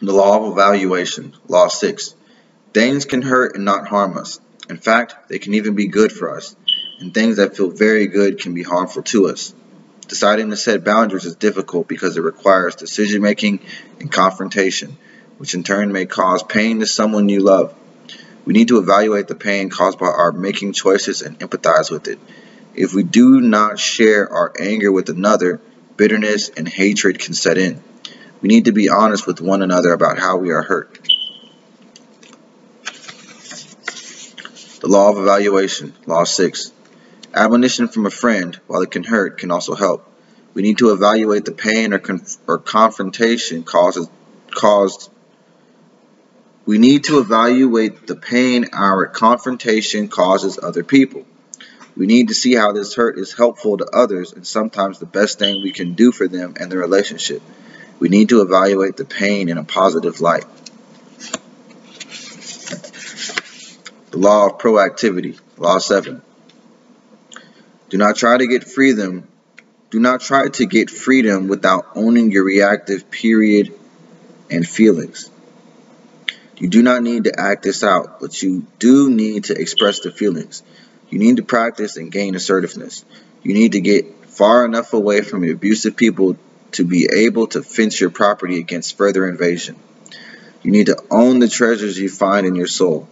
The law of evaluation, Law 6. Things can hurt and not harm us. In fact, they can even be good for us. And things that feel very good can be harmful to us. Deciding to set boundaries is difficult because it requires decision making and confrontation, which in turn may cause pain to someone you love. We need to evaluate the pain caused by our making choices and empathize with it. If we do not share our anger with another, bitterness and hatred can set in. We need to be honest with one another about how we are hurt. The law of evaluation, Law 6. Admonition from a friend, while it can hurt, can also help. We need to evaluate the pain or confrontation caused. We need to evaluate the pain our confrontation causes other people. We need to see how this hurt is helpful to others and sometimes the best thing we can do for them and the relationship. We need to evaluate the pain in a positive light. The law of proactivity, Law 7. Do not try to get freedom without owning your reactive period and feelings. You do not need to act this out, but you do need to express the feelings. You need to practice and gain assertiveness. You need to get far enough away from abusive people to be able to fence your property against further invasion. You need to own the treasures you find in your soul.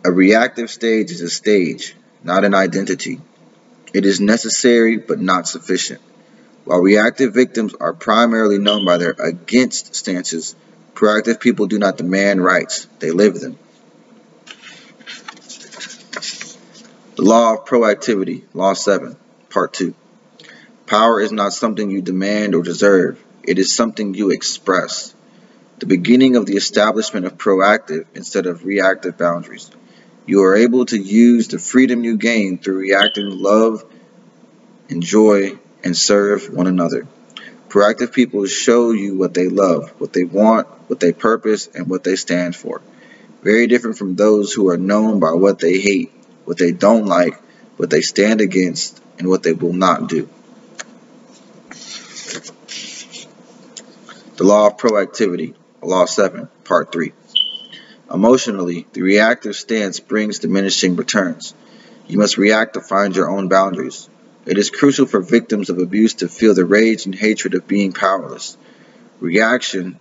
A reactive stage is a stage, not an identity. It is necessary but not sufficient. While reactive victims are primarily known by their against stances, proactive people do not demand rights, they live them. The law of proactivity, Law 7, Part 2. Power is not something you demand or deserve, it is something you express. The beginning of the establishment of proactive instead of reactive boundaries. You are able to use the freedom you gain through reacting love, enjoy, and serve one another. Proactive people show you what they love, what they want, what they purpose, and what they stand for. Very different from those who are known by what they hate, what they don't like, what they stand against, and what they will not do. The law of proactivity, Law 7, Part 3. Emotionally, the reactive stance brings diminishing returns. You must react to find your own boundaries. It is crucial for victims of abuse to feel the rage and hatred of being powerless. Reaction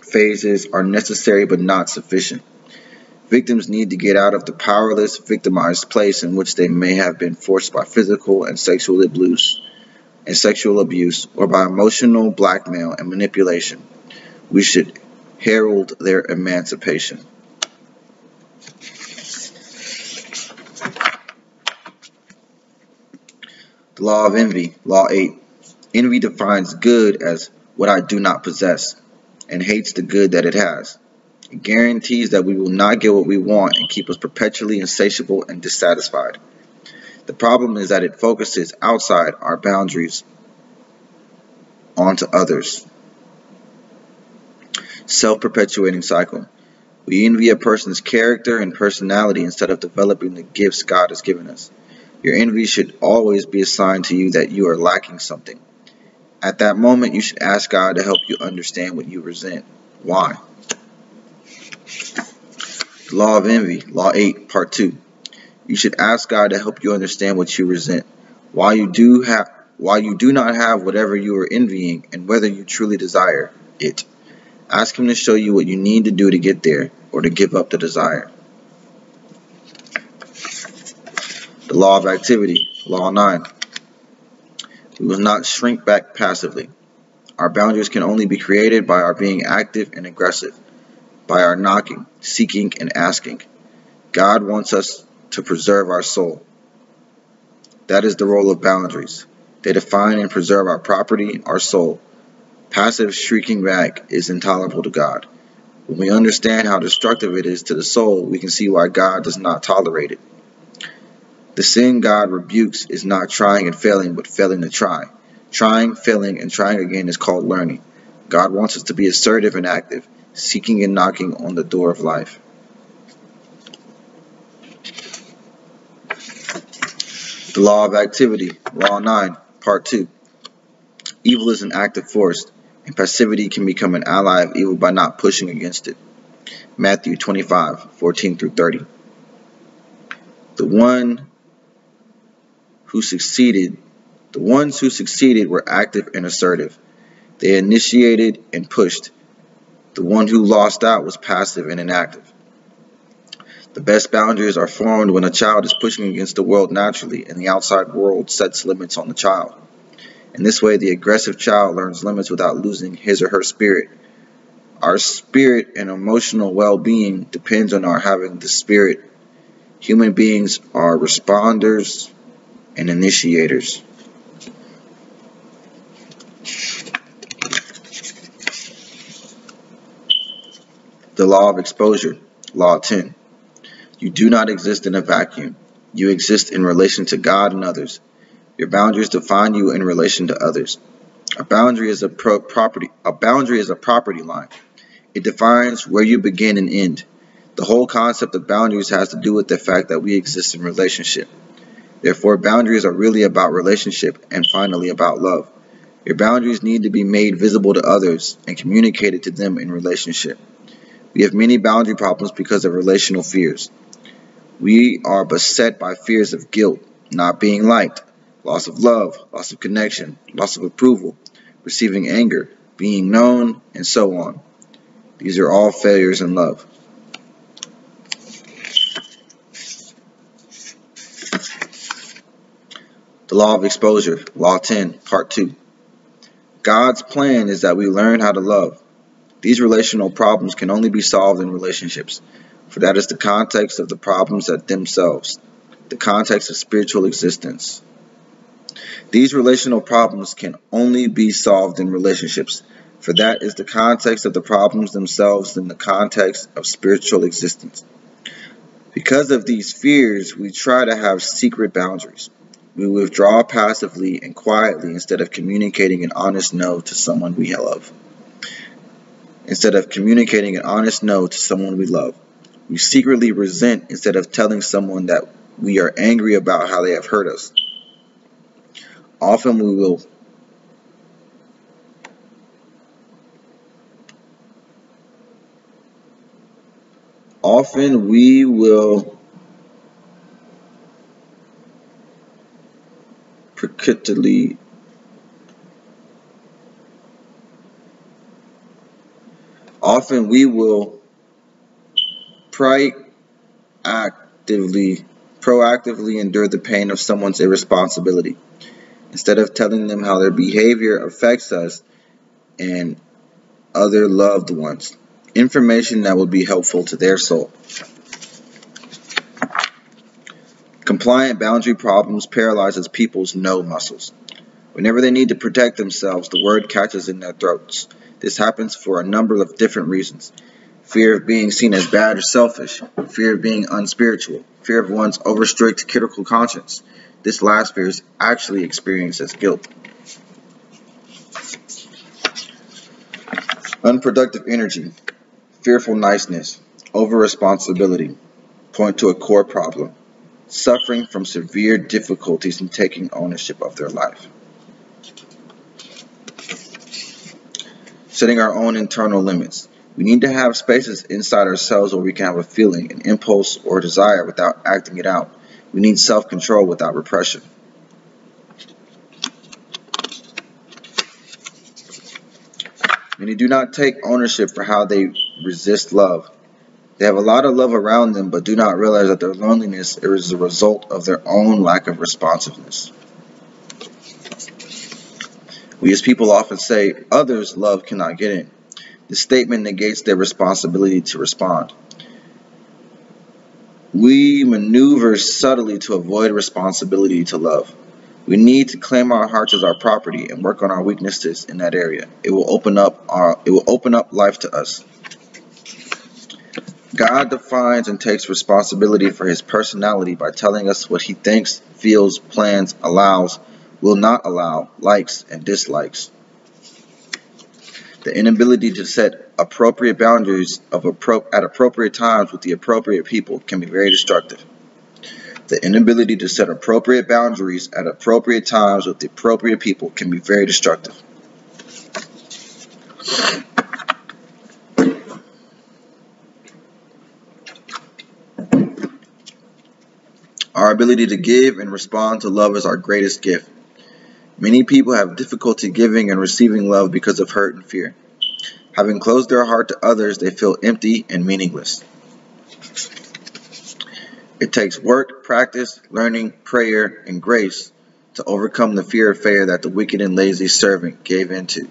phases are necessary but not sufficient. Victims need to get out of the powerless, victimized place in which they may have been forced by physical and sexual abuse, or by emotional blackmail and manipulation. We should herald their emancipation. The law of envy, Law 8. Envy defines good as what I do not possess, and hates the good that it has. It guarantees that we will not get what we want and keep us perpetually insatiable and dissatisfied. The problem is that it focuses outside our boundaries onto others. Self-perpetuating cycle. We envy a person's character and personality instead of developing the gifts God has given us. Your envy should always be a sign to you that you are lacking something. At that moment, you should ask God to help you understand what you resent. Why? The law of envy, Law 8, Part 2. You should ask God to help you understand what you resent, why you do not have whatever you are envying, and whether you truly desire it. Ask Him to show you what you need to do to get there, or to give up the desire. The law of activity, Law 9. We will not shrink back passively. Our boundaries can only be created by our being active and aggressive, by our knocking, seeking, and asking. God wants us to preserve our soul. That is the role of boundaries. They define and preserve our property, our soul. Passive shrieking back is intolerable to God. When we understand how destructive it is to the soul, we can see why God does not tolerate it. The sin God rebukes is not trying and failing, but failing to try. Trying, failing, and trying again is called learning. God wants us to be assertive and active, seeking and knocking on the door of life. The law of activity, Law 9, Part 2. Evil is an active force, and passivity can become an ally of evil by not pushing against it. Matthew 25:14-30. The ones who succeeded were active and assertive. They initiated and pushed. The one who lost out was passive and inactive. The best boundaries are formed when a child is pushing against the world naturally and the outside world sets limits on the child. In this way, the aggressive child learns limits without losing his or her spirit. Our spirit and emotional well-being depends on our having the spirit. Human beings are responders and initiators. The law of exposure, Law 10. You do not exist in a vacuum. You exist in relation to God and others. Your boundaries define you in relation to others. A boundary is a property line. It defines where you begin and end. The whole concept of boundaries has to do with the fact that we exist in relationship. Therefore, boundaries are really about relationship and finally about love. Your boundaries need to be made visible to others and communicated to them in relationship. We have many boundary problems because of relational fears. We are beset by fears of guilt, not being liked, loss of love, loss of connection, loss of approval, receiving anger, being known, and so on. These are all failures in love. The law of exposure, Law 10, Part 2. God's plan is that we learn how to love. These relational problems can only be solved in relationships, for that is the context of the problems at themselves, the context of spiritual existence. These relational problems can only be solved in relationships, for that is the context of the problems themselves in the context of spiritual existence. Because of these fears, we try to have secret boundaries. We withdraw passively and quietly instead of communicating an honest no to someone we love. Instead of communicating an honest no to someone we love, we secretly resent instead of telling someone that we are angry about how they have hurt us. Often we will precipitously proactively endure the pain of someone's irresponsibility, instead of telling them how their behavior affects us and other loved ones. Information that will be helpful to their soul. Compliant boundary problems paralyzes people's no muscles. Whenever they need to protect themselves, the word catches in their throats. This happens for a number of different reasons. Fear of being seen as bad or selfish, fear of being unspiritual, fear of one's over-strict critical conscience. This last fear is actually experienced as guilt. Unproductive energy, fearful niceness, over-responsibility point to a core problem, suffering from severe difficulties in taking ownership of their life. Setting our own internal limits. We need to have spaces inside ourselves where we can have a feeling, an impulse, or a desire without acting it out. We need self-control without repression. Many do not take ownership for how they resist love. They have a lot of love around them, but do not realize that their loneliness is a result of their own lack of responsiveness. We as people often say, others' love cannot get in. This statement negates their responsibility to respond. We maneuver subtly to avoid responsibility to love. We need to claim our hearts as our property and work on our weaknesses in that area. It will open up life to us. God defines and takes responsibility for his personality by telling us what he thinks, feels, plans, allows, will not allow, likes, and dislikes. The inability to set appropriate boundaries at appropriate times with the appropriate people can be very destructive. The inability to set appropriate boundaries at appropriate times with the appropriate people can be very destructive. Our ability to give and respond to love is our greatest gift. Many people have difficulty giving and receiving love because of hurt and fear. Having closed their heart to others, they feel empty and meaningless. It takes work, practice, learning, prayer, and grace to overcome the fear of failure that the wicked and lazy servant gave into.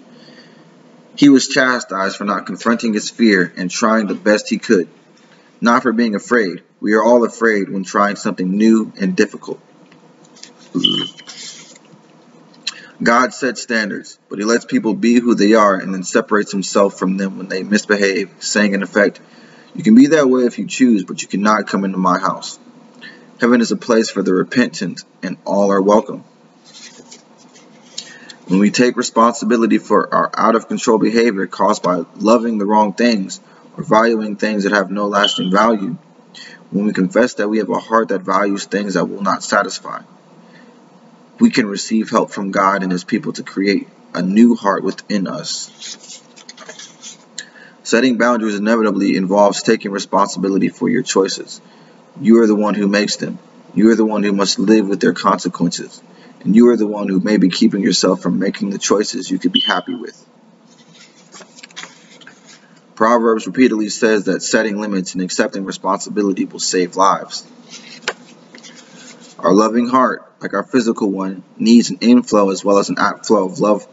He was chastised for not confronting his fear and trying the best he could, not for being afraid. We are all afraid when trying something new and difficult. God sets standards, but he lets people be who they are and then separates himself from them when they misbehave, saying in effect, "You can be that way if you choose, but you cannot come into my house." Heaven is a place for the repentant, and all are welcome. When we take responsibility for our out-of-control behavior caused by loving the wrong things or valuing things that have no lasting value, when we confess that we have a heart that values things that will not satisfy, we can receive help from God and his people to create a new heart within us. Setting boundaries inevitably involves taking responsibility for your choices. You are the one who makes them. You are the one who must live with their consequences. And you are the one who may be keeping yourself from making the choices you could be happy with. Proverbs repeatedly says that setting limits and accepting responsibility will save lives. Our loving heart, like our physical one, needs an inflow as well as an outflow of love.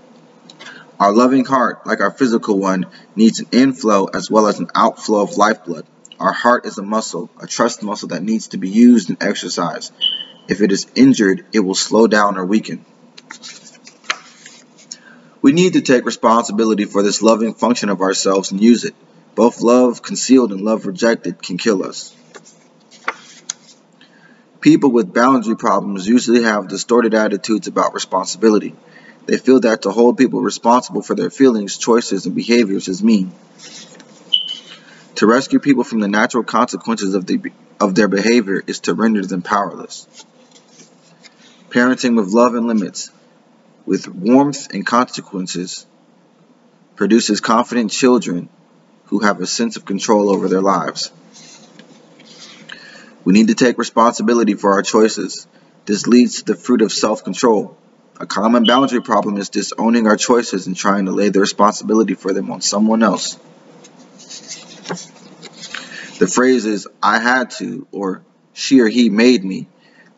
Our loving heart, like our physical one, needs an inflow as well as an outflow of lifeblood. Our heart is a muscle, a trust muscle that needs to be used and exercised. If it is injured, it will slow down or weaken. We need to take responsibility for this loving function of ourselves and use it. Both love concealed and love rejected can kill us. People with boundary problems usually have distorted attitudes about responsibility. They feel that to hold people responsible for their feelings, choices, and behaviors is mean. To rescue people from the natural consequences of their behavior is to render them powerless. Parenting with love and limits, with warmth and consequences, produces confident children who have a sense of control over their lives. We need to take responsibility for our choices. This leads to the fruit of self-control. A common boundary problem is disowning our choices and trying to lay the responsibility for them on someone else. The phrases, "I had to," or "she or he made me,"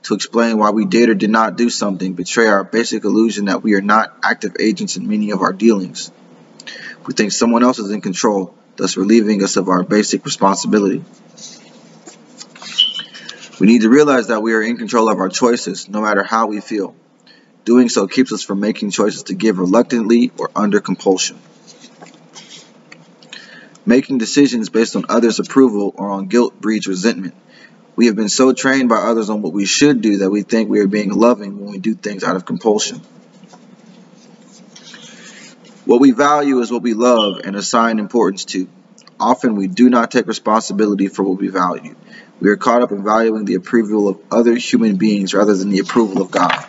to explain why we did or did not do something betray our basic illusion that we are not active agents in many of our dealings. We think someone else is in control, thus relieving us of our basic responsibility. We need to realize that we are in control of our choices, no matter how we feel. Doing so keeps us from making choices to give reluctantly or under compulsion. Making decisions based on others' approval or on guilt breeds resentment. We have been so trained by others on what we should do that we think we are being loving when we do things out of compulsion. What we value is what we love and assign importance to. Often we do not take responsibility for what we value. We are caught up in valuing the approval of other human beings rather than the approval of God.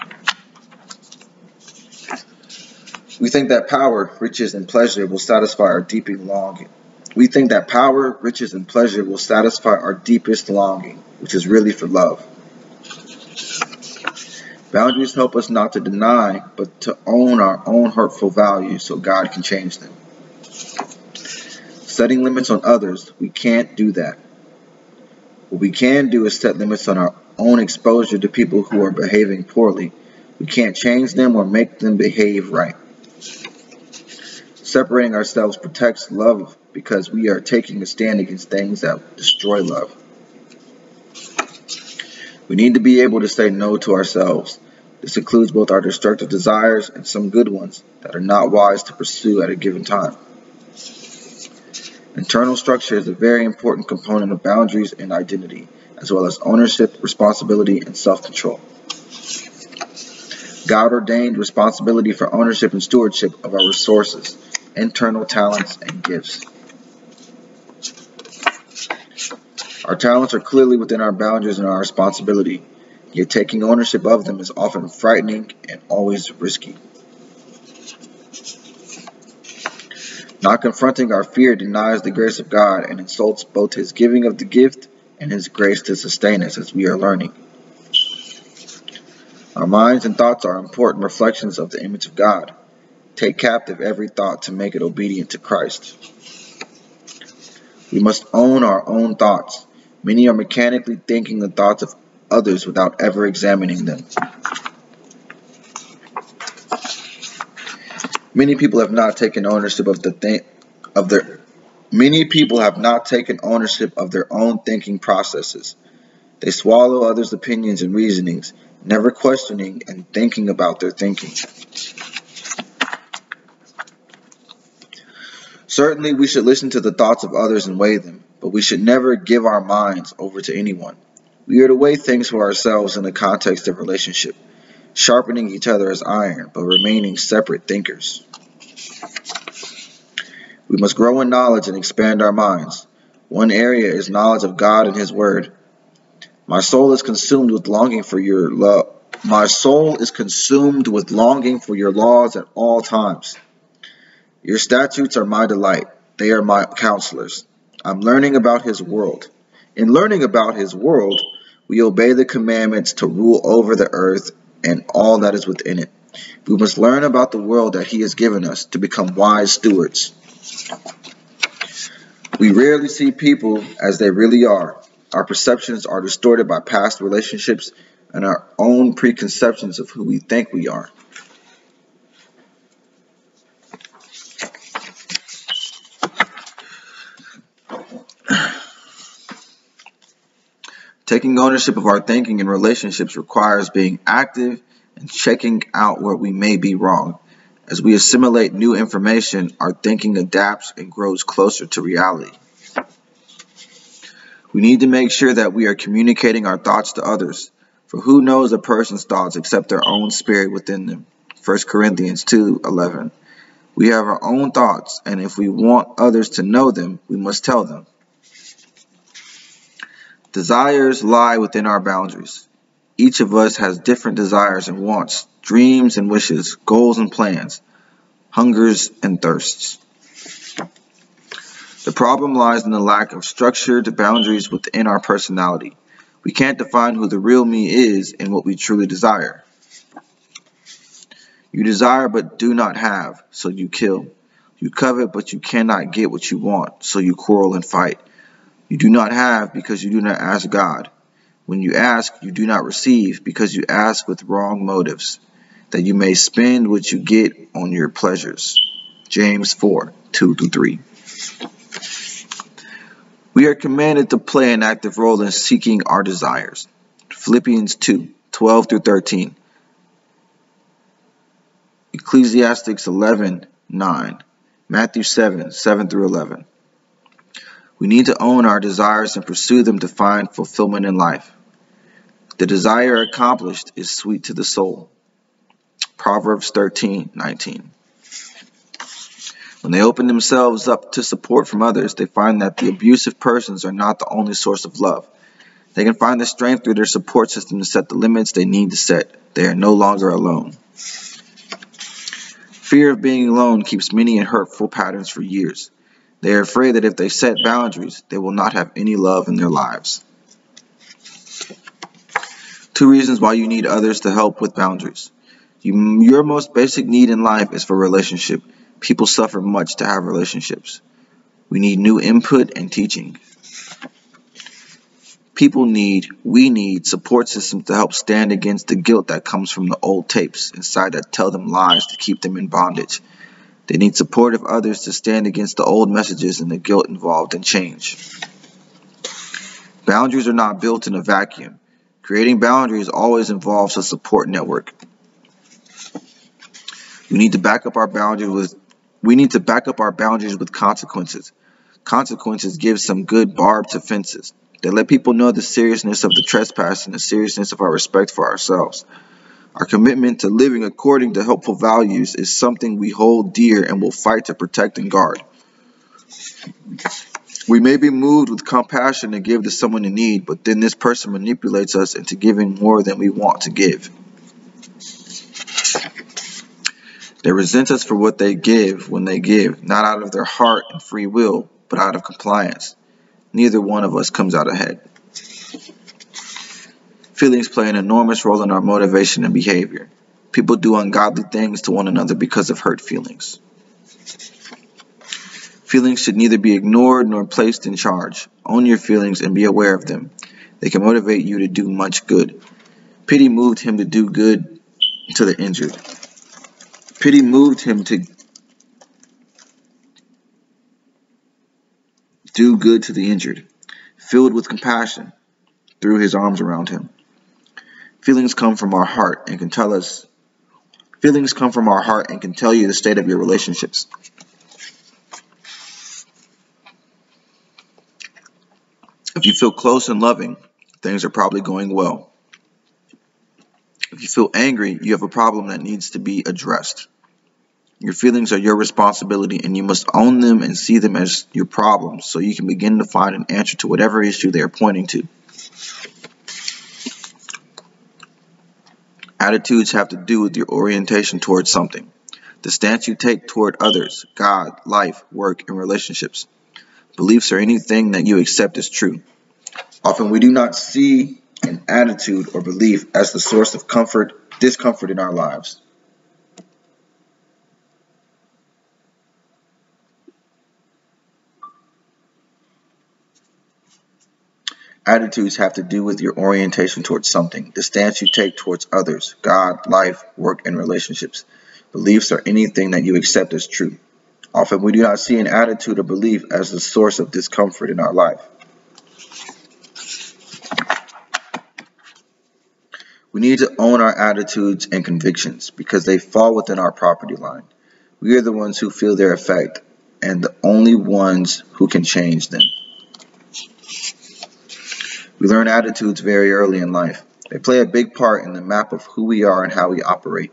We think that power, riches, and pleasure will satisfy our deepest longing. Which is really for love. Boundaries help us not to deny, but to own our own hurtful values so God can change them. Setting limits on others, we can't do that. What we can do is set limits on our own exposure to people who are behaving poorly. We can't change them or make them behave right. Separating ourselves protects love because we are taking a stand against things that destroy love. We need to be able to say no to ourselves. This includes both our destructive desires and some good ones that are not wise to pursue at a given time. Internal structure is a very important component of boundaries and identity, as well as ownership, responsibility, and self-control. God ordained responsibility for ownership and stewardship of our resources, internal talents, and gifts. Our talents are clearly within our boundaries and our responsibility, yet taking ownership of them is often frightening and always risky. Not confronting our fear denies the grace of God and insults both His giving of the gift and His grace to sustain us as we are learning. Our minds and thoughts are important reflections of the image of God. Take captive every thought to make it obedient to Christ. We must own our own thoughts. Many are mechanically thinking the thoughts of others without ever examining them. Many people have not taken ownership of their own thinking processes. They swallow others' opinions and reasonings, never questioning and thinking about their thinking. Certainly, we should listen to the thoughts of others and weigh them, but we should never give our minds over to anyone. We are to weigh things for ourselves in the context of relationship, sharpening each other as iron, but remaining separate thinkers. We must grow in knowledge and expand our minds. One area is knowledge of God and His Word. My soul is consumed with longing for your love. My soul is consumed with longing for your laws at all times. Your statutes are my delight. They are my counselors. I'm learning about His world. In learning about His world, we obey the commandments to rule over the earth and all that is within it. We must learn about the world that He has given us to become wise stewards. We rarely see people as they really are. Our perceptions are distorted by past relationships and our own preconceptions of who we think we are. Taking ownership of our thinking and relationships requires being active and checking out where we may be wrong. As we assimilate new information, our thinking adapts and grows closer to reality. We need to make sure that we are communicating our thoughts to others, for who knows a person's thoughts except their own spirit within them? 1 Corinthians 2:11. We have our own thoughts, and if we want others to know them, we must tell them. Desires lie within our boundaries. Each of us has different desires and wants, dreams and wishes, goals and plans, hungers and thirsts. The problem lies in the lack of structured boundaries within our personality. We can't define who the real me is and what we truly desire. You desire but do not have, so you kill. You covet but you cannot get what you want, so you quarrel and fight. You do not have because you do not ask God. When you ask, you do not receive because you ask with wrong motives, that you may spend what you get on your pleasures. James 4:2-3. We are commanded to play an active role in seeking our desires. Philippians 2:12-13. Ecclesiastes 11:9. Matthew 7:7-11. We need to own our desires and pursue them to find fulfillment in life. The desire accomplished is sweet to the soul. Proverbs 13:19. When they open themselves up to support from others, they find that the abusive persons are not the only source of love. They can find the strength through their support system to set the limits they need to set. They are no longer alone. Fear of being alone keeps many in hurtful patterns for years. They are afraid that if they set boundaries, they will not have any love in their lives. 2 reasons why you need others to help with boundaries. Your most basic need in life is for relationship. People suffer much to have relationships. We need new input and teaching. We need support systems to help stand against the guilt that comes from the old tapes inside that tell them lies to keep them in bondage. They need support of others to stand against the old messages and the guilt involved in change. Boundaries are not built in a vacuum. Creating boundaries always involves a support network. We need to back up our boundaries with consequences. Consequences give some good barbed offenses. They let people know the seriousness of the trespass and the seriousness of our respect for ourselves. Our commitment to living according to helpful values is something we hold dear and will fight to protect and guard. We may be moved with compassion to give to someone in need, but then this person manipulates us into giving more than we want to give. They resent us for what they give when they give, not out of their heart and free will, but out of compliance. Neither one of us comes out ahead. Feelings play an enormous role in our motivation and behavior. People do ungodly things to one another because of hurt feelings. Feelings should neither be ignored nor placed in charge. Own your feelings and be aware of them. They can motivate you to do much good. Pity moved him to do good to the injured. Pity moved him to do good to the injured. Filled with compassion, threw his arms around him. Feelings come from our heart and can tell you the state of your relationships. If you feel close and loving, things are probably going well. If you feel angry, you have a problem that needs to be addressed. Your feelings are your responsibility, and you must own them and see them as your problems so you can begin to find an answer to whatever issue they are pointing to. Attitudes have to do with your orientation towards something, the stance you take toward others, God, life, work, and relationships. Beliefs are anything that you accept as true. Often we do not see an attitude or belief as the source of discomfort in our lives. Attitudes have to do with your orientation towards something, the stance you take towards others, God, life, work, and relationships. Beliefs are anything that you accept as true. Often we do not see an attitude or belief as the source of discomfort in our life. We need to own our attitudes and convictions because they fall within our property line. We are the ones who feel their effect and the only ones who can change them. We learn attitudes very early in life. They play a big part in the map of who we are and how we operate.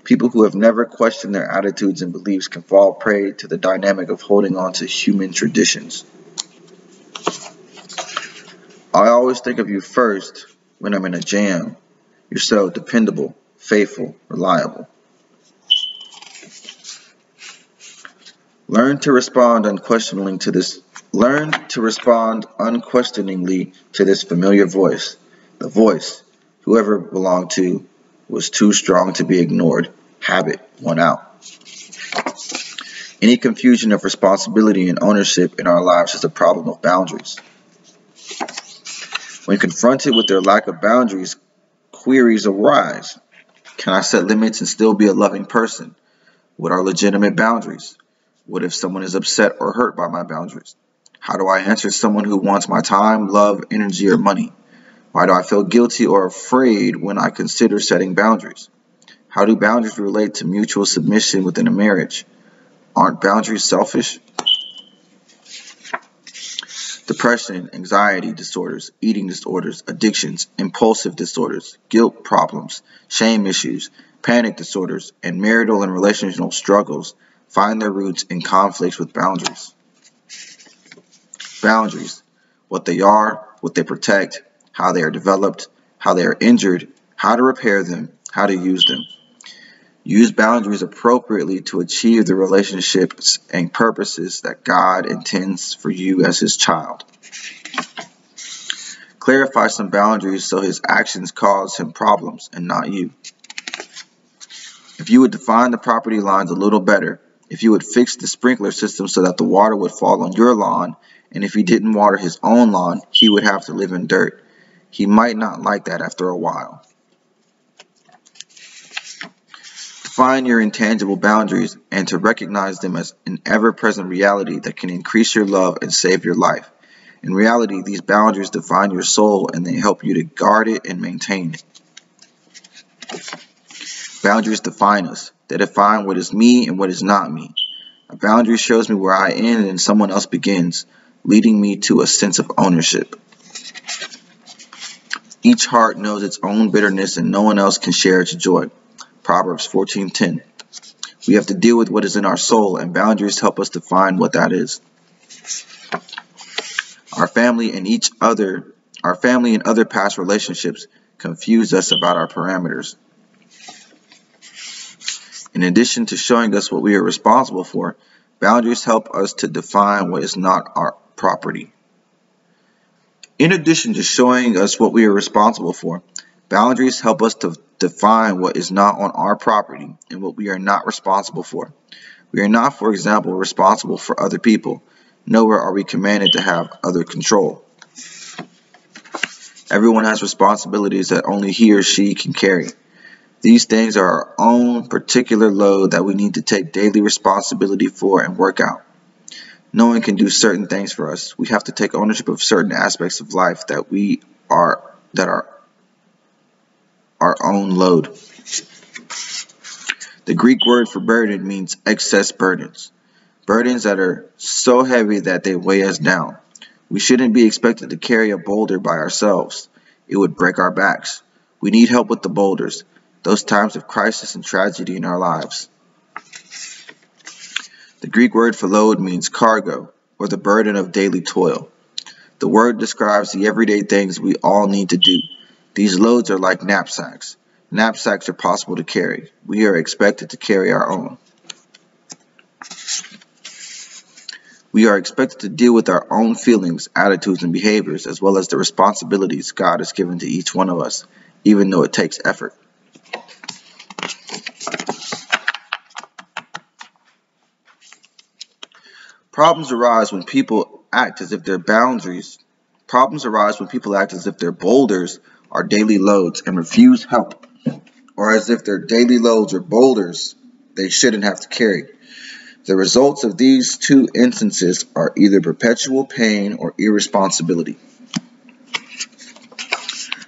People who have never questioned their attitudes and beliefs can fall prey to the dynamic of holding on to human traditions. I always think of you first when I'm in a jam. You're so dependable, faithful, reliable. Learn to respond unquestioningly to this familiar voice. The voice, whoever it belonged to, was too strong to be ignored. Habit won out. Any confusion of responsibility and ownership in our lives is a problem of boundaries. When confronted with their lack of boundaries, queries arise. Can I set limits and still be a loving person? What are legitimate boundaries? What if someone is upset or hurt by my boundaries? How do I answer someone who wants my time, love, energy, or money? Why do I feel guilty or afraid when I consider setting boundaries? How do boundaries relate to mutual submission within a marriage? Aren't boundaries selfish? Depression, anxiety disorders, eating disorders, addictions, impulsive disorders, guilt problems, shame issues, panic disorders, and marital and relational struggles find their roots in conflicts with boundaries. Boundaries, what they are, what they protect, how they are developed, how they are injured, how to repair them, how to use them. Use boundaries appropriately to achieve the relationships and purposes that God intends for you as His child. Clarify some boundaries so His actions cause Him problems and not you. If you would define the property lines a little better, if you would fix the sprinkler system so that the water would fall on your lawn, and if He didn't water His own lawn, He would have to live in dirt. He might not like that after a while. Define your intangible boundaries and to recognize them as an ever-present reality that can increase your love and save your life. In reality, these boundaries define your soul and they help you to guard it and maintain it. Boundaries define us. They define what is me and what is not me. A boundary shows me where I end and someone else begins, leading me to a sense of ownership. Each heart knows its own bitterness and no one else can share its joy. Proverbs 14:10. We have to deal with what is in our soul, and boundaries help us define what that is. Our family and other past relationships confuse us about our parameters. In addition to showing us what we are responsible for, boundaries help us to define what is not our property. In addition to showing us what we are responsible for, boundaries help us to define what is not on our property and what we are not responsible for. We are not, for example, responsible for other people, nor are we commanded to have other control. Everyone has responsibilities that only he or she can carry. These things are our own particular load that we need to take daily responsibility for and work out. No one can do certain things for us. We have to take ownership of certain aspects of life that are our own load. The Greek word for burden means excess burdens. Burdens that are so heavy that they weigh us down. We shouldn't be expected to carry a boulder by ourselves. It would break our backs. We need help with the boulders, those times of crisis and tragedy in our lives. The Greek word for load means cargo, or the burden of daily toil. The word describes the everyday things we all need to do. These loads are like knapsacks. Knapsacks are possible to carry. We are expected to carry our own. We are expected to deal with our own feelings, attitudes, and behaviors, as well as the responsibilities God has given to each one of us, even though it takes effort. Problems arise when people act as if their boulders are daily loads and refuse help, or as if their daily loads are boulders they shouldn't have to carry. The results of these two instances are either perpetual pain or irresponsibility.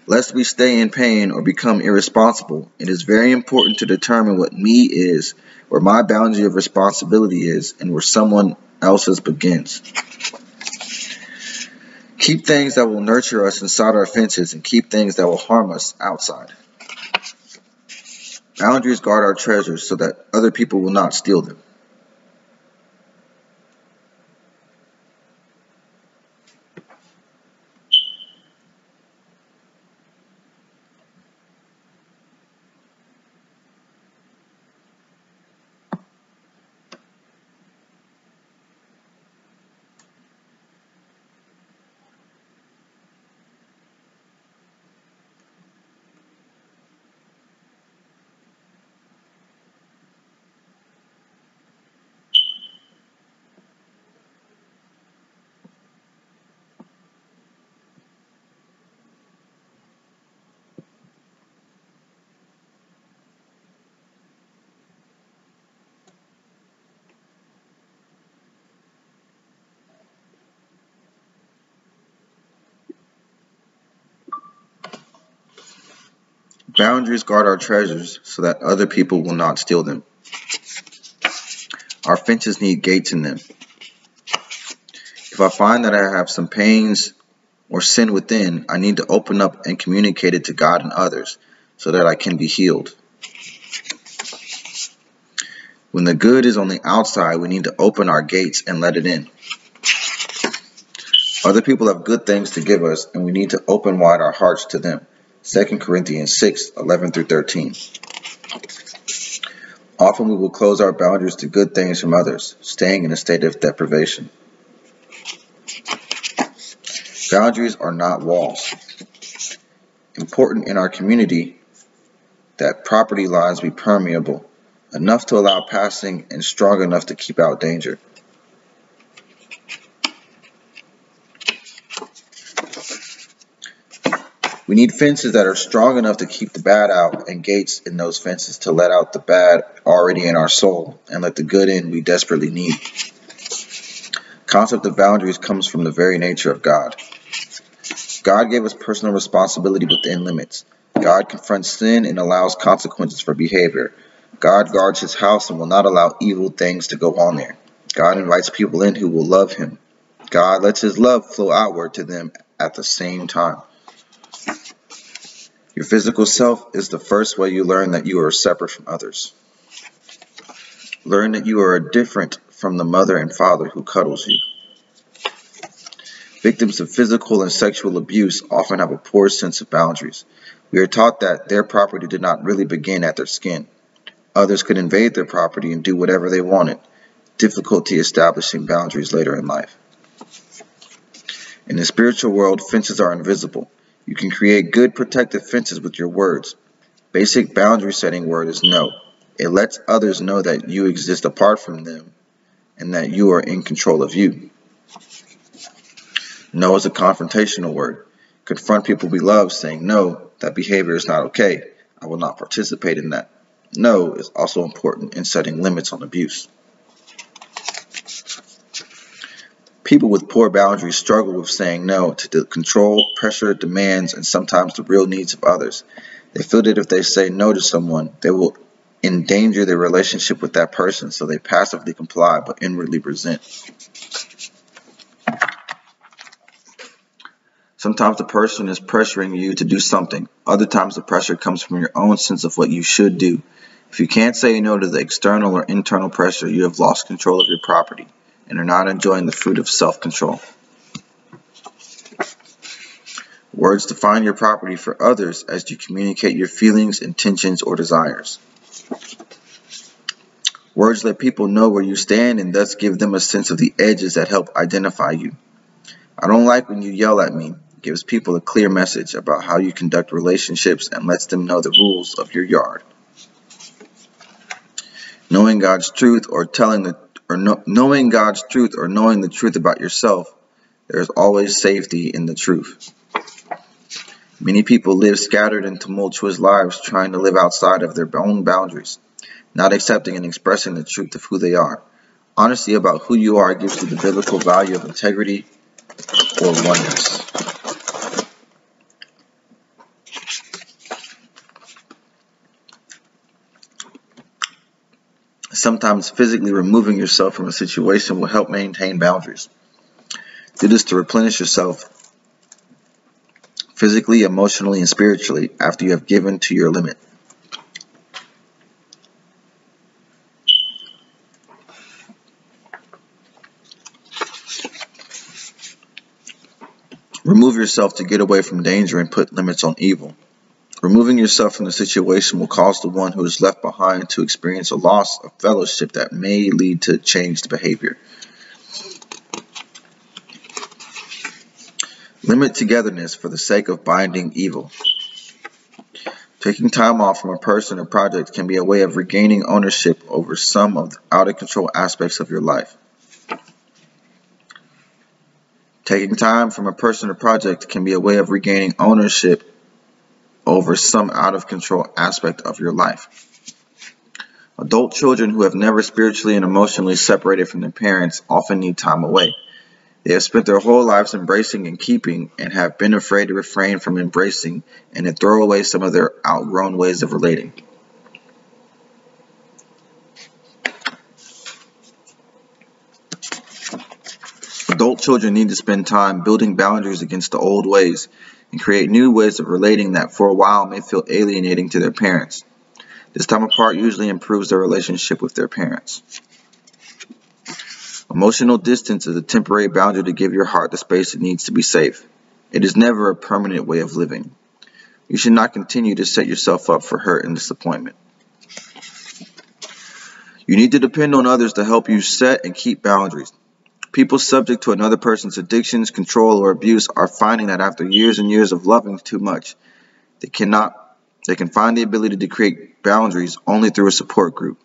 Lest we stay in pain or become irresponsible, it is very important to determine what me is, where my boundary of responsibility is, and where someone else's begins. Keep things that will nurture us inside our fences and keep things that will harm us outside. Boundaries guard our treasures so that other people will not steal them. Boundaries guard our treasures so that other people will not steal them. Our fences need gates in them. If I find that I have some pains or sin within, I need to open up and communicate it to God and others so that I can be healed. When the good is on the outside, we need to open our gates and let it in. Other people have good things to give us, and we need to open wide our hearts to them. 2 Corinthians 6:11-13. Often we will close our boundaries to good things from others, staying in a state of deprivation. Boundaries are not walls. Important in our community that property lines be permeable, enough to allow passing and strong enough to keep out danger. We need fences that are strong enough to keep the bad out and gates in those fences to let out the bad already in our soul and let the good in we desperately need. Concept of boundaries comes from the very nature of God. God gave us personal responsibility within limits. God confronts sin and allows consequences for behavior. God guards his house and will not allow evil things to go on there. God invites people in who will love him. God lets his love flow outward to them at the same time. Your physical self is the first way you learn that you are separate from others. Learn that you are different from the mother and father who cuddles you. Victims of physical and sexual abuse often have a poor sense of boundaries. We are taught that their property did not really begin at their skin. Others could invade their property and do whatever they wanted. Difficulty establishing boundaries later in life. In the spiritual world, fences are invisible. You can create good protective fences with your words. Basic boundary setting word is no. It lets others know that you exist apart from them and that you are in control of you. No is a confrontational word. Confront people we love saying, no, that behavior is not okay. I will not participate in that. No is also important in setting limits on abuse. People with poor boundaries struggle with saying no to the control, pressure, demands, and sometimes the real needs of others. They feel that if they say no to someone, they will endanger their relationship with that person, so they passively comply but inwardly resent. Sometimes the person is pressuring you to do something. Other times the pressure comes from your own sense of what you should do. If you can't say no to the external or internal pressure, you have lost control of your property and are not enjoying the fruit of self-control. Words define your property for others as you communicate your feelings, intentions, or desires. Words let people know where you stand and thus give them a sense of the edges that help identify you. I don't like when you yell at me. It gives people a clear message about how you conduct relationships and lets them know the rules of your yard. Knowing God's truth or knowing the truth about yourself, there is always safety in the truth. Many people live scattered and tumultuous lives trying to live outside of their own boundaries, not accepting and expressing the truth of who they are. Honesty about who you are gives you the biblical value of integrity or oneness. Sometimes physically removing yourself from a situation will help maintain boundaries. Do this to replenish yourself physically, emotionally, and spiritually after you have given to your limit. Remove yourself to get away from danger and put limits on evil. Removing yourself from the situation will cause the one who is left behind to experience a loss of fellowship that may lead to changed behavior. Limit togetherness for the sake of binding evil. Taking time off from a person or project can be a way of regaining ownership over some of the out-of-control aspects of your life. Taking time from a person or project can be a way of regaining ownership over some out-of-control aspect of your life. Adult children who have never spiritually and emotionally separated from their parents often need time away. They have spent their whole lives embracing and keeping and have been afraid to refrain from embracing and to throw away some of their outgrown ways of relating. Adult children need to spend time building boundaries against the old ways and create new ways of relating that for a while may feel alienating to their parents. This time apart usually improves their relationship with their parents. Emotional distance is a temporary boundary to give your heart the space it needs to be safe. It is never a permanent way of living. You should not continue to set yourself up for hurt and disappointment. You need to depend on others to help you set and keep boundaries. People subject to another person's addictions, control, or abuse are finding that after years and years of loving too much, they can find the ability to create boundaries only through a support group.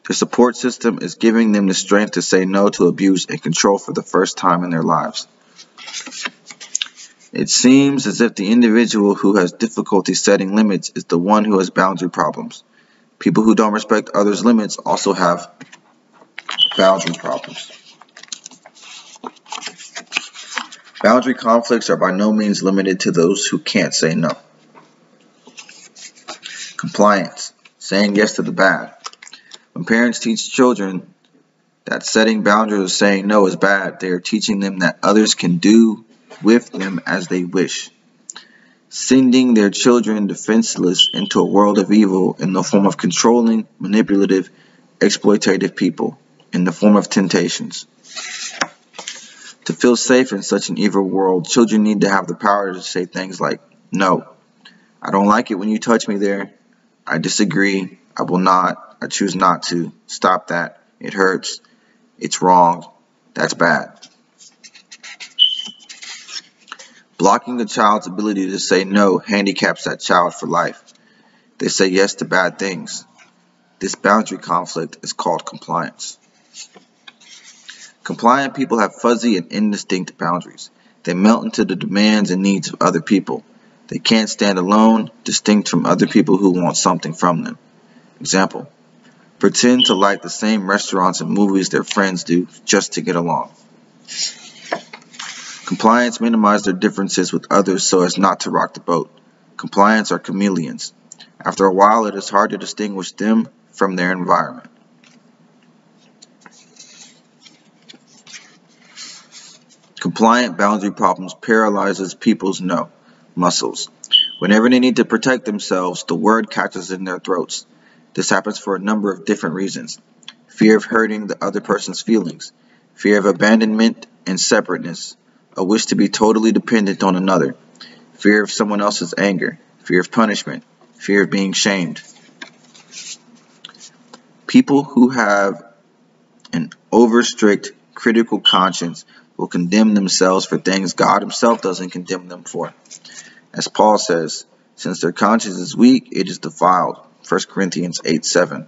Their support system is giving them the strength to say no to abuse and control for the first time in their lives. It seems as if the individual who has difficulty setting limits is the one who has boundary problems. People who don't respect others' limits also have boundary problems. Boundary conflicts are by no means limited to those who can't say no. Compliance, saying yes to the bad. When parents teach children that setting boundaries or saying no is bad, they are teaching them that others can do with them as they wish, sending their children defenseless into a world of evil in the form of controlling, manipulative, exploitative people, in the form of temptations. To feel safe in such an evil world, children need to have the power to say things like, no, I don't like it when you touch me there. I disagree. I will not, I choose not to, stop that, it hurts, it's wrong, that's bad. Blocking a child's ability to say no handicaps that child for life. They say yes to bad things. This boundary conflict is called compliance. Compliant people have fuzzy and indistinct boundaries. They melt into the demands and needs of other people. They can't stand alone, distinct from other people who want something from them. Example: pretend to like the same restaurants and movies their friends do just to get along. Compliants minimize their differences with others so as not to rock the boat. Compliants are chameleons. After a while, it is hard to distinguish them from their environment. Compliant boundary problems paralyzes people's no muscles. Whenever they need to protect themselves, the word catches in their throats. This happens for a number of different reasons. Fear of hurting the other person's feelings, fear of abandonment and separateness, a wish to be totally dependent on another, fear of someone else's anger, fear of punishment, fear of being shamed. People who have an over-strict, critical conscience will condemn themselves for things God Himself doesn't condemn them for. As Paul says, since their conscience is weak, it is defiled. 1 Corinthians 8:7.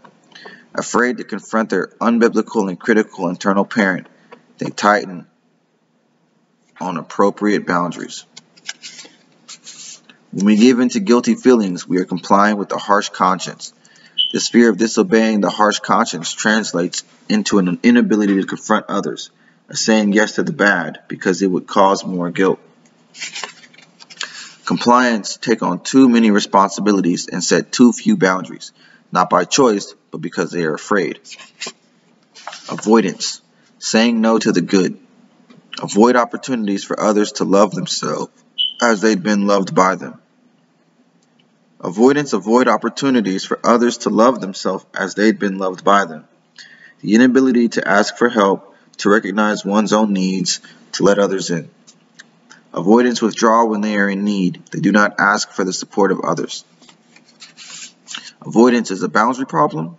Afraid to confront their unbiblical and critical internal parent, they tighten on appropriate boundaries. When we give in to guilty feelings, we are complying with a harsh conscience. This fear of disobeying the harsh conscience translates into an inability to confront others, a saying yes to the bad because it would cause more guilt. Compliants take on too many responsibilities and set too few boundaries, not by choice, but because they are afraid. Avoidance, saying no to the good. Avoid opportunities for others to love themselves as they've been loved by them. Avoid opportunities for others to love themselves as they've been loved by them. The inability to ask for help, to recognize one's own needs, to let others in. Avoidance withdraw when they are in need. They do not ask for the support of others. Avoidance is a boundary problem.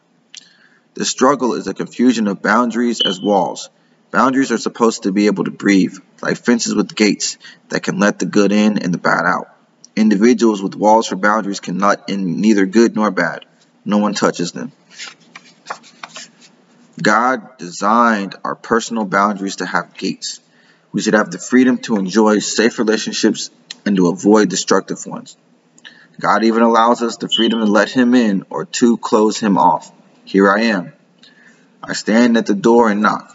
The struggle is a confusion of boundaries as walls. Boundaries are supposed to be able to breathe, like fences with gates that can let the good in and the bad out. Individuals with walls for boundaries can let in neither good nor bad. No one touches them. God designed our personal boundaries to have gates. We should have the freedom to enjoy safe relationships and to avoid destructive ones. God even allows us the freedom to let Him in or to close Him off. Here I am. I stand at the door and knock.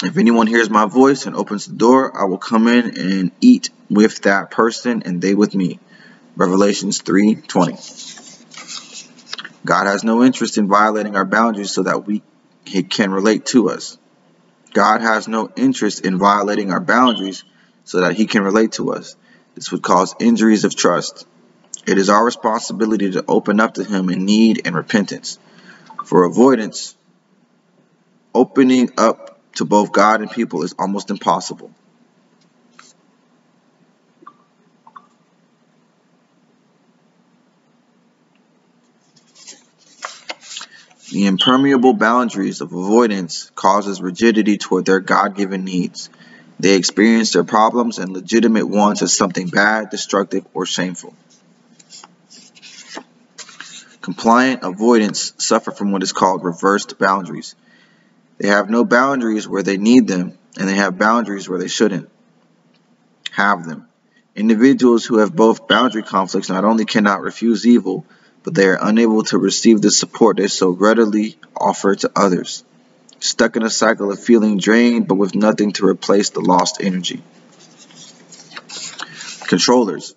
If anyone hears my voice and opens the door, I will come in and eat with that person and they with me. Revelations 3:20. God has no interest in violating our boundaries so that He can relate to us. God has no interest in violating our boundaries so that He can relate to us. This would cause injuries of trust. It is our responsibility to open up to Him in need and repentance. For avoidance, opening up to both God and people is almost impossible. The impermeable boundaries of avoidance causes rigidity toward their God-given needs. They experience their problems and legitimate ones as something bad, destructive, or shameful. Compliant avoidance suffer from what is called reversed boundaries. They have no boundaries where they need them, and they have boundaries where they shouldn't have them. Individuals who have both boundary conflicts not only cannot refuse evil, but they are unable to receive the support they so readily offer to others. Stuck in a cycle of feeling drained, but with nothing to replace the lost energy. Controllers,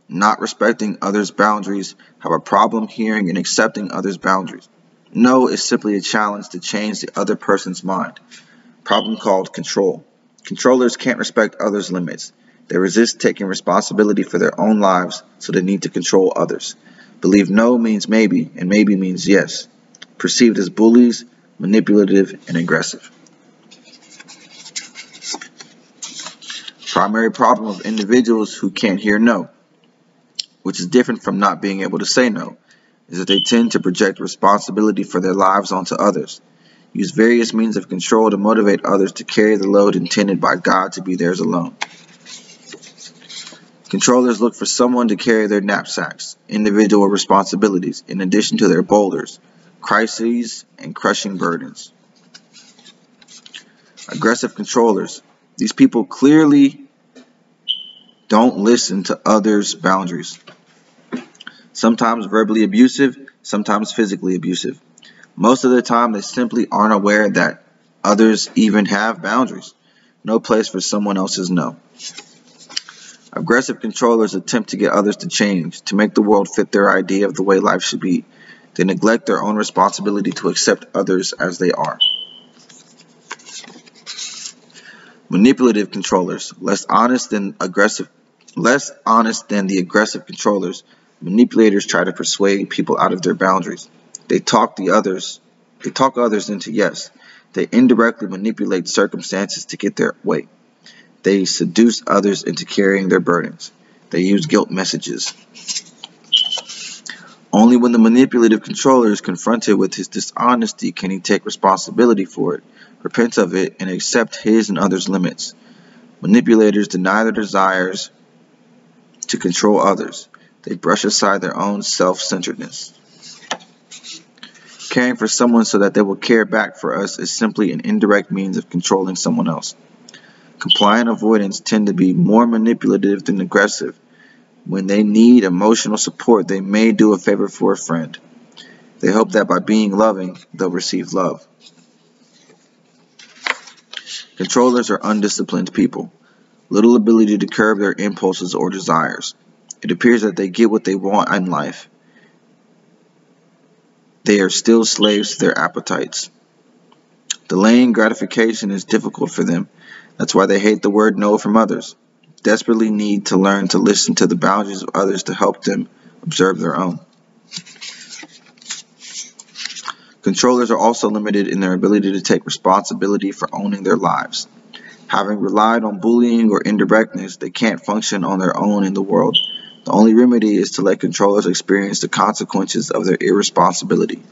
not respecting others' boundaries, have a problem hearing and accepting others' boundaries. No is simply a challenge to change the other person's mind. Problem called control. Controllers can't respect others' limits. They resist taking responsibility for their own lives, so they need to control others. Believe no means maybe, and maybe means yes. Perceived as bullies, manipulative, and aggressive. Primary problem of individuals who can't hear no, which is different from not being able to say no, is that they tend to project responsibility for their lives onto others, use various means of control to motivate others to carry the load intended by God to be theirs alone. Controllers look for someone to carry their knapsacks, individual responsibilities, in addition to their boulders, crises, and crushing burdens. Aggressive controllers. These people clearly don't listen to others' boundaries. Sometimes verbally abusive, sometimes physically abusive. Most of the time, they simply aren't aware that others even have boundaries. No place for someone else's no. Aggressive controllers attempt to get others to change, to make the world fit their idea of the way life should be. They neglect their own responsibility to accept others as they are. Manipulative controllers, less honest than the aggressive controllers. Manipulators try to persuade people out of their boundaries. They talk others into yes. They indirectly manipulate circumstances to get their way. They seduce others into carrying their burdens. They use guilt messages. Only when the manipulative controller is confronted with his dishonesty can he take responsibility for it, repent of it, and accept his and others' limits. Manipulators deny their desires to control others. They brush aside their own self-centeredness. Caring for someone so that they will care back for us is simply an indirect means of controlling someone else. Compliant avoidants tend to be more manipulative than aggressive. When they need emotional support, they may do a favor for a friend. They hope that by being loving, they'll receive love. Controllers are undisciplined people, little ability to curb their impulses or desires. It appears that they get what they want in life. They are still slaves to their appetites. Delaying gratification is difficult for them. That's why they hate the word no from others. Desperately need to learn to listen to the boundaries of others to help them observe their own. Controllers are also limited in their ability to take responsibility for owning their lives. Having relied on bullying or indirectness, they can't function on their own in the world. The only remedy is to let controllers experience the consequences of their irresponsibility.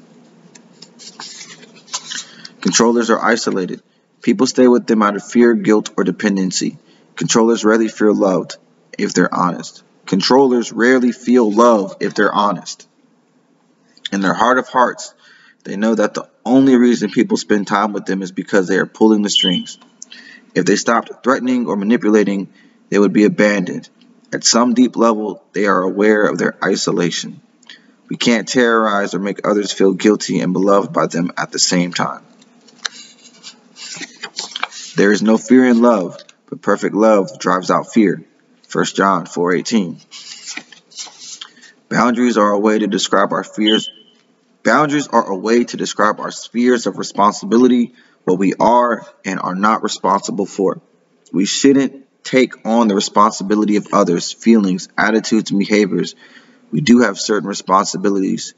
Controllers are isolated. People stay with them out of fear, guilt, or dependency. Controllers rarely feel loved if they're honest. Controllers rarely feel love if they're honest. In their heart of hearts, they know that the only reason people spend time with them is because they are pulling the strings. If they stopped threatening or manipulating, they would be abandoned. At some deep level, they are aware of their isolation. We can't terrorize or make others feel guilty and beloved by them at the same time. There is no fear in love, but perfect love drives out fear. 1 John 4:18. Boundaries are a way to describe our fears. Boundaries are a way to describe our spheres of responsibility, what we are and are not responsible for. We shouldn't take on the responsibility of others' feelings, attitudes, and behaviors. We do have certain responsibilities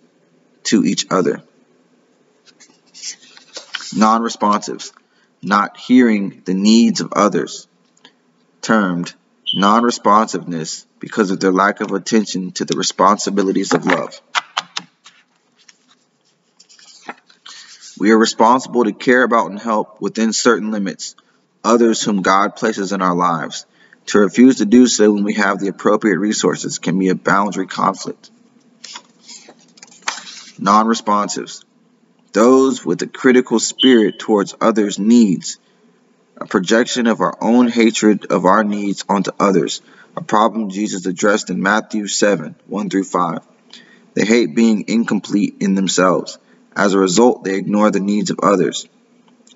to each other. Non-responsives, not hearing the needs of others, termed non-responsiveness because of their lack of attention to the responsibilities of love. We are responsible to care about and help within certain limits others whom God places in our lives. To refuse to do so when we have the appropriate resources can be a boundary conflict. Non-responsives, those with a critical spirit towards others' needs, a projection of our own hatred of our needs onto others, a problem Jesus addressed in Matthew 7:1-5. They hate being incomplete in themselves. As a result, they ignore the needs of others.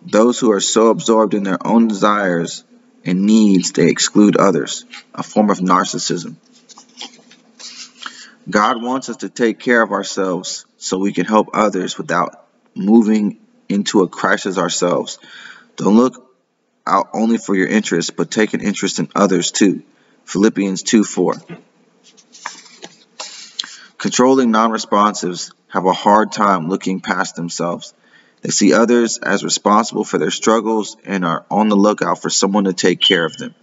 Those who are so absorbed in their own desires and needs, they exclude others, a form of narcissism. God wants us to take care of ourselves so we can help others without moving into a crisis ourselves. Don't look out only for your interests, but take an interest in others too. Philippians 2:4. Controlling non-responsives have a hard time looking past themselves. They see others as responsible for their struggles and are on the lookout for someone to take care of them.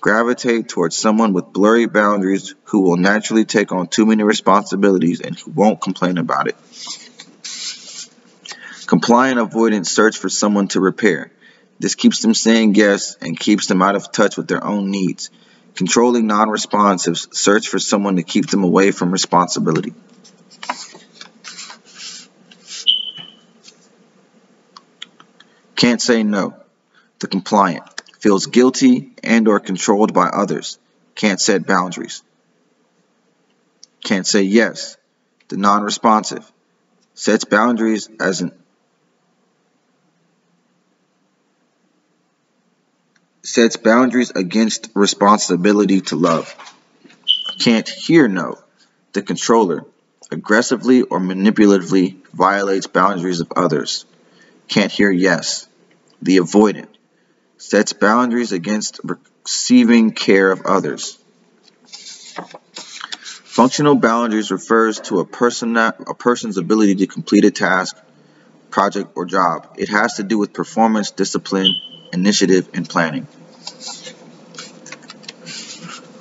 Gravitate towards someone with blurry boundaries who will naturally take on too many responsibilities and who won't complain about it. Compliant avoidants search for someone to repair. This keeps them saying yes and keeps them out of touch with their own needs. Controlling non-responsives search for someone to keep them away from responsibility. Can't say no. The compliant feels guilty and or controlled by others. Can't set boundaries. Can't say yes. The non-responsive sets boundaries against responsibility to love. Can't hear no. The controller aggressively or manipulatively violates boundaries of others. Can't hear yes. The avoidant sets boundaries against receiving care of others. Functional boundaries refers to a person's ability to complete a task, project, or job. It has to do with performance, discipline, initiative, and planning.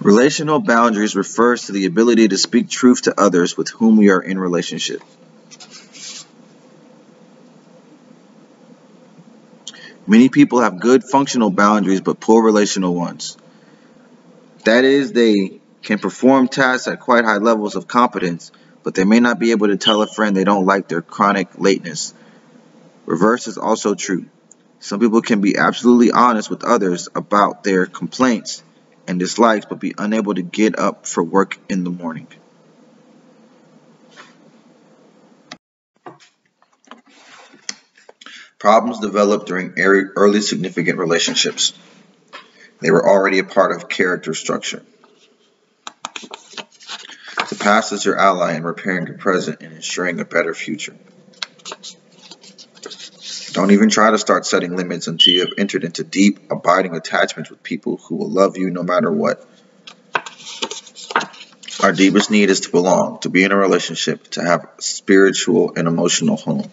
Relational boundaries refers to the ability to speak truth to others with whom we are in relationship. Many people have good functional boundaries but poor relational ones. That is, they can perform tasks at quite high levels of competence, but they may not be able to tell a friend they don't like their chronic lateness. Reverse is also true. Some people can be absolutely honest with others about their complaints and dislikes, but be unable to get up for work in the morning. Problems develop during early significant relationships. They were already a part of character structure. The past is your ally in repairing your present and ensuring a better future. Don't even try to start setting limits until you have entered into deep, abiding attachments with people who will love you no matter what. Our deepest need is to belong, to be in a relationship, to have a spiritual and emotional home.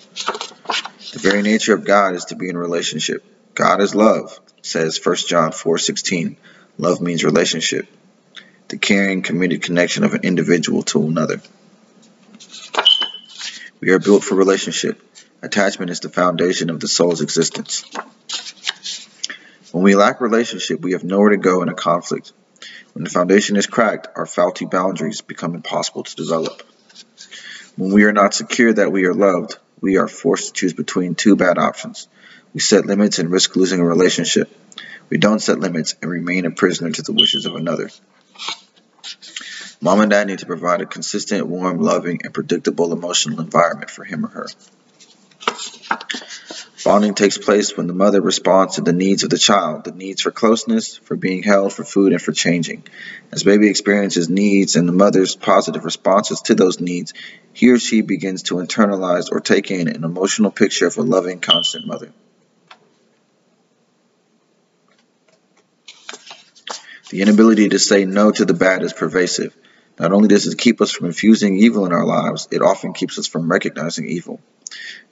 The very nature of God is to be in a relationship. God is love, says 1 John 4:16. Love means relationship, the caring, committed connection of an individual to another. We are built for relationship. Attachment is the foundation of the soul's existence. When we lack relationship, we have nowhere to go in a conflict. When the foundation is cracked, our faulty boundaries become impossible to develop. When we are not secure that we are loved, we are forced to choose between two bad options. We set limits and risk losing a relationship. We don't set limits and remain a prisoner to the wishes of another. Mom and dad need to provide a consistent, warm, loving, and predictable emotional environment for him or her. Bonding takes place when the mother responds to the needs of the child, the needs for closeness, for being held, for food, and for changing. As baby experiences needs and the mother's positive responses to those needs, he or she begins to internalize or take in an emotional picture of a loving, constant mother. The inability to say no to the bad is pervasive. Not only does it keep us from infusing evil in our lives, it often keeps us from recognizing evil.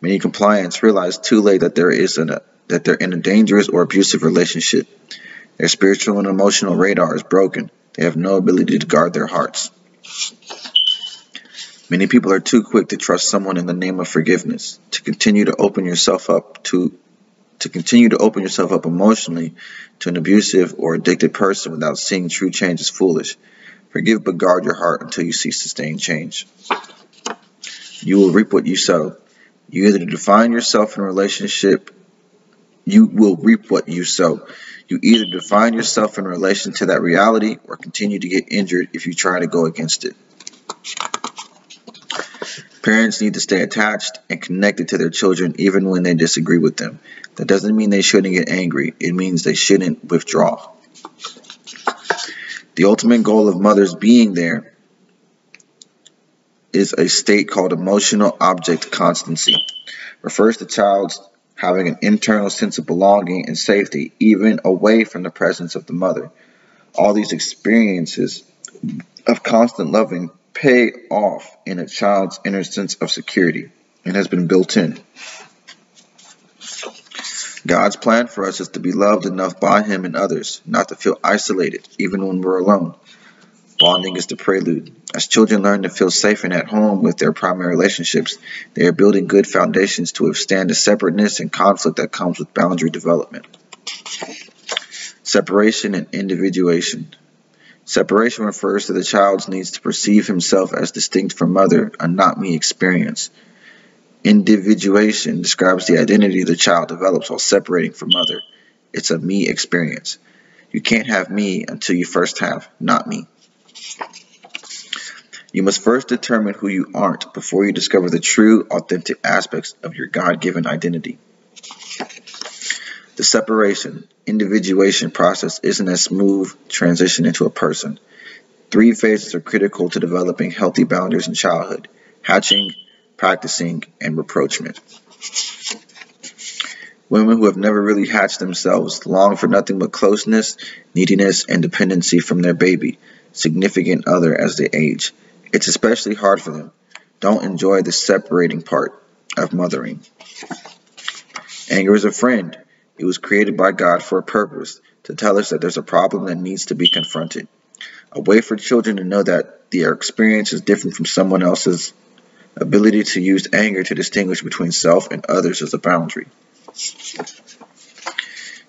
Many compliants realize too late that they're in a dangerous or abusive relationship. Their spiritual and emotional radar is broken. They have no ability to guard their hearts. Many people are too quick to trust someone in the name of forgiveness, to continue to open yourself up emotionally to an abusive or addicted person without seeing true change is foolish. Forgive but guard your heart until you see sustained change. You will reap what you sow. You either define yourself in a relationship, you will reap what you sow. You either define yourself in relation to that reality or continue to get injured if you try to go against it. Parents need to stay attached and connected to their children even when they disagree with them. That doesn't mean they shouldn't get angry. It means they shouldn't withdraw. The ultimate goal of mothers being there is a state called emotional object constancy. Refers to child's having an internal sense of belonging and safety, even away from the presence of the mother. All these experiences of constant loving pay off in a child's inner sense of security and has been built in. God's plan for us is to be loved enough by Him and others, not to feel isolated, even when we're alone. Bonding is the prelude. As children learn to feel safe and at home with their primary relationships, they are building good foundations to withstand the separateness and conflict that comes with boundary development. Separation and individuation. Separation refers to the child's needs to perceive himself as distinct from mother, a not me experience. Individuation describes the identity the child develops while separating from mother. It's a me experience. You can't have me until you first have not me. You must first determine who you aren't before you discover the true, authentic aspects of your God-given identity. The separation, individuation process isn't a smooth transition into a person. 3 phases are critical to developing healthy boundaries in childhood: hatching, practicing, and rapprochement. Women who have never really hatched themselves long for nothing but closeness, neediness, and dependency from their baby, significant other as they age. It's especially hard for them. Don't enjoy the separating part of mothering. Anger is a friend. It was created by God for a purpose, to tell us that there's a problem that needs to be confronted. A way for children to know that their experience is different from someone else's. Ability to use anger to distinguish between self and others is a boundary.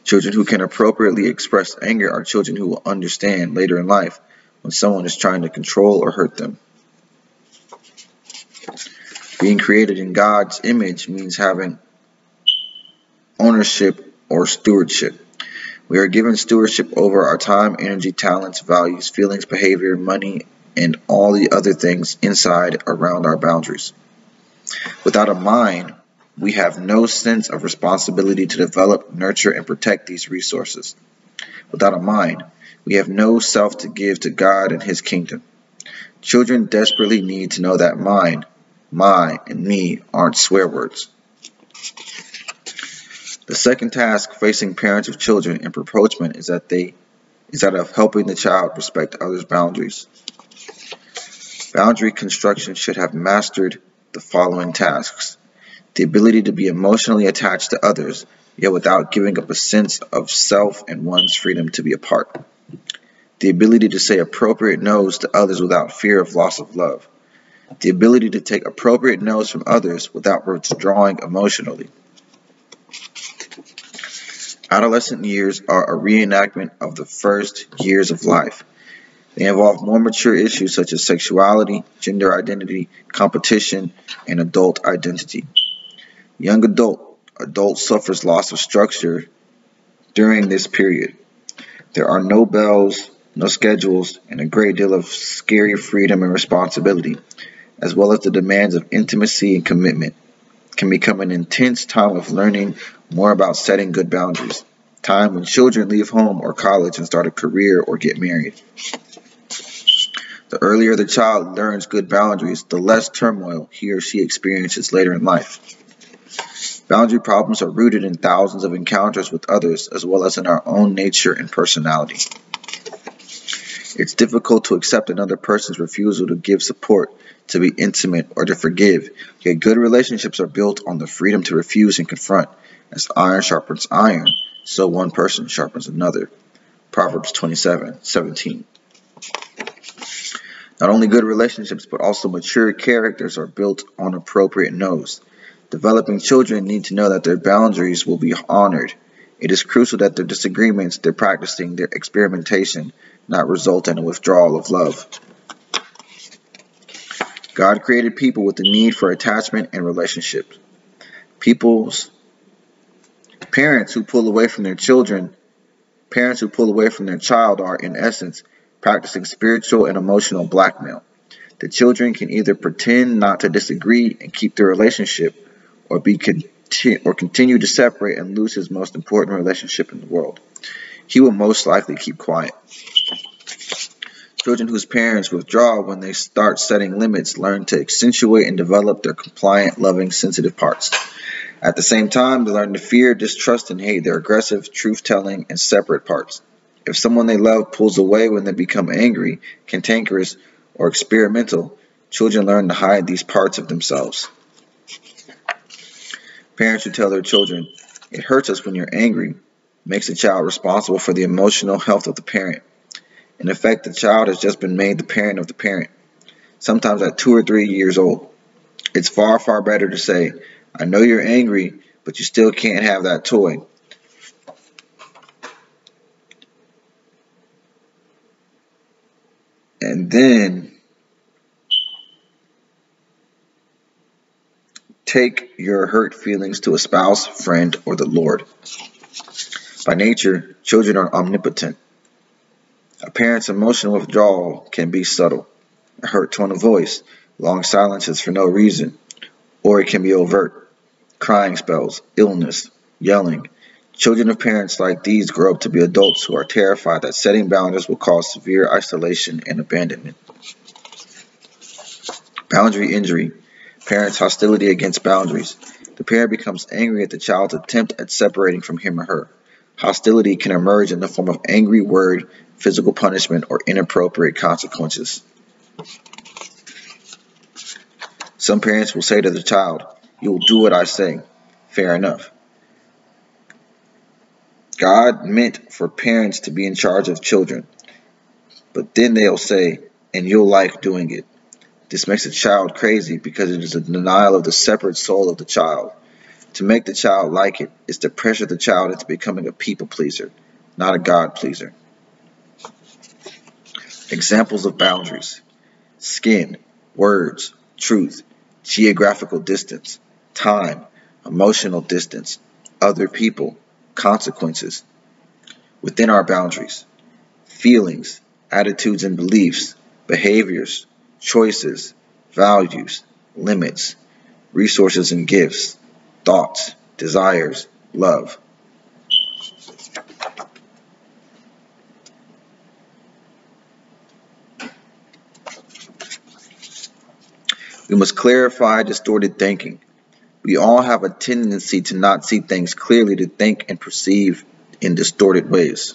Children who can appropriately express anger are children who will understand later in life when someone is trying to control or hurt them. Being created in God's image means having ownership or stewardship. We are given stewardship over our time, energy, talents, values, feelings, behavior, money, and all the other things inside around our boundaries. Without a mind, we have no sense of responsibility to develop, nurture, and protect these resources. Without a mind, we have no self to give to God and His kingdom. Children desperately need to know that mine, my, and me aren't swear words. The second task facing parents of children in rapprochement is that of helping the child respect others' boundaries. Boundary construction should have mastered the following tasks: the ability to be emotionally attached to others, yet without giving up a sense of self and one's freedom to be apart. The ability to say appropriate no's to others without fear of loss of love. The ability to take appropriate no's from others without withdrawing emotionally. Adolescent years are a reenactment of the first years of life. They involve more mature issues such as sexuality, gender identity, competition, and adult identity. Young adult suffers loss of structure during this period. There are no bells, no schedules, and a great deal of scary freedom and responsibility, as well as the demands of intimacy and commitment. It can become an intense time of learning more about setting good boundaries. Time when children leave home or college and start a career or get married. The earlier the child learns good boundaries, the less turmoil he or she experiences later in life. Boundary problems are rooted in thousands of encounters with others, as well as in our own nature and personality. It's difficult to accept another person's refusal to give support, to be intimate, or to forgive, yet good relationships are built on the freedom to refuse and confront. As iron sharpens iron, so one person sharpens another. Proverbs 27:17. Not only good relationships, but also mature characters are built on appropriate no's. Developing children need to know that their boundaries will be honored. It is crucial that their disagreements, their practicing, their experimentation not result in a withdrawal of love. God created people with the need for attachment and relationships. Parents who pull away from their child are, in essence, practicing spiritual and emotional blackmail. The children can either pretend not to disagree and keep their relationship, or continue to separate and lose his most important relationship in the world. He will most likely keep quiet. Children whose parents withdraw when they start setting limits learn to accentuate and develop their compliant, loving, sensitive parts. At the same time, they learn to fear, distrust, and hate their aggressive, truth-telling, and separate parts. If someone they love pulls away when they become angry, cantankerous, or experimental, children learn to hide these parts of themselves. Parents who tell their children, It hurts us when you're angry, makes the child responsible for the emotional health of the parent. In effect, the child has just been made the parent of the parent, sometimes at 2 or 3 years old. It's far, far better to say, I know you're angry, but you still can't have that toy. And then take your hurt feelings to a spouse, friend, or the Lord. By nature, children are omnipotent. A parent's emotional withdrawal can be subtle, a hurt tone of voice, long silences for no reason, or it can be overt, crying spells, illness, yelling. Children of parents like these grow up to be adults who are terrified that setting boundaries will cause severe isolation and abandonment. Boundary injury. Parents' hostility against boundaries. The parent becomes angry at the child's attempt at separating from him or her. Hostility can emerge in the form of angry word, physical punishment, or inappropriate consequences. Some parents will say to the child, "You will do what I say." Fair enough. God meant for parents to be in charge of children, but then they'll say, "And you'll like doing it." This makes a child crazy because it is a denial of the separate soul of the child. To make the child like it is to pressure the child into becoming a people pleaser, not a God pleaser. Examples of boundaries: skin, words, truth, geographical distance, time, emotional distance, other people, consequences. Within our boundaries: feelings, attitudes and beliefs, behaviors, choices, values, limits, resources and gifts, thoughts, desires, love. We must clarify distorted thinking. We all have a tendency to not see things clearly, to think and perceive in distorted ways.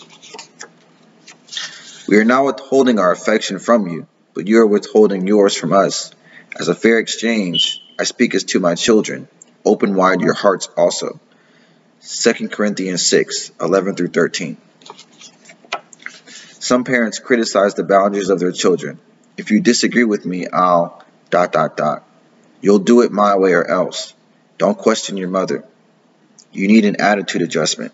We are not withholding our affection from you, but you are withholding yours from us. As a fair exchange, I speak as to my children. Open wide your hearts also. 2 Corinthians 6:11 through 13. Some parents criticize the boundaries of their children. If you disagree with me, I'll ... You'll do it my way or else. Don't question your mother. You need an attitude adjustment.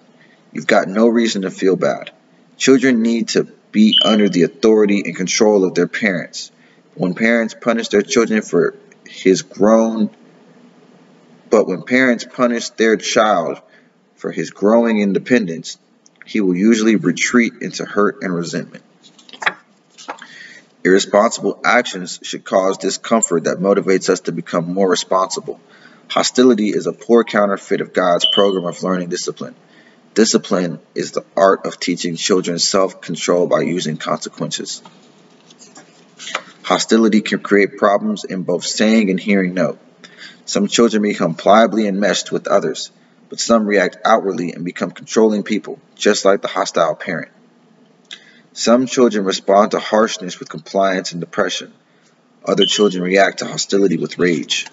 You've got no reason to feel bad. Children need to be under the authority and control of their parents. When parents punish their children for his grown, but when parents punish their child for his growing independence, he will usually retreat into hurt and resentment. Irresponsible actions should cause discomfort that motivates us to become more responsible. Hostility is a poor counterfeit of God's program of learning discipline. Discipline is the art of teaching children self-control by using consequences. Hostility can create problems in both saying and hearing no. Some children become pliably enmeshed with others, but some react outwardly and become controlling people, just like the hostile parent. Some children respond to harshness with compliance and depression. Other children react to hostility with rage.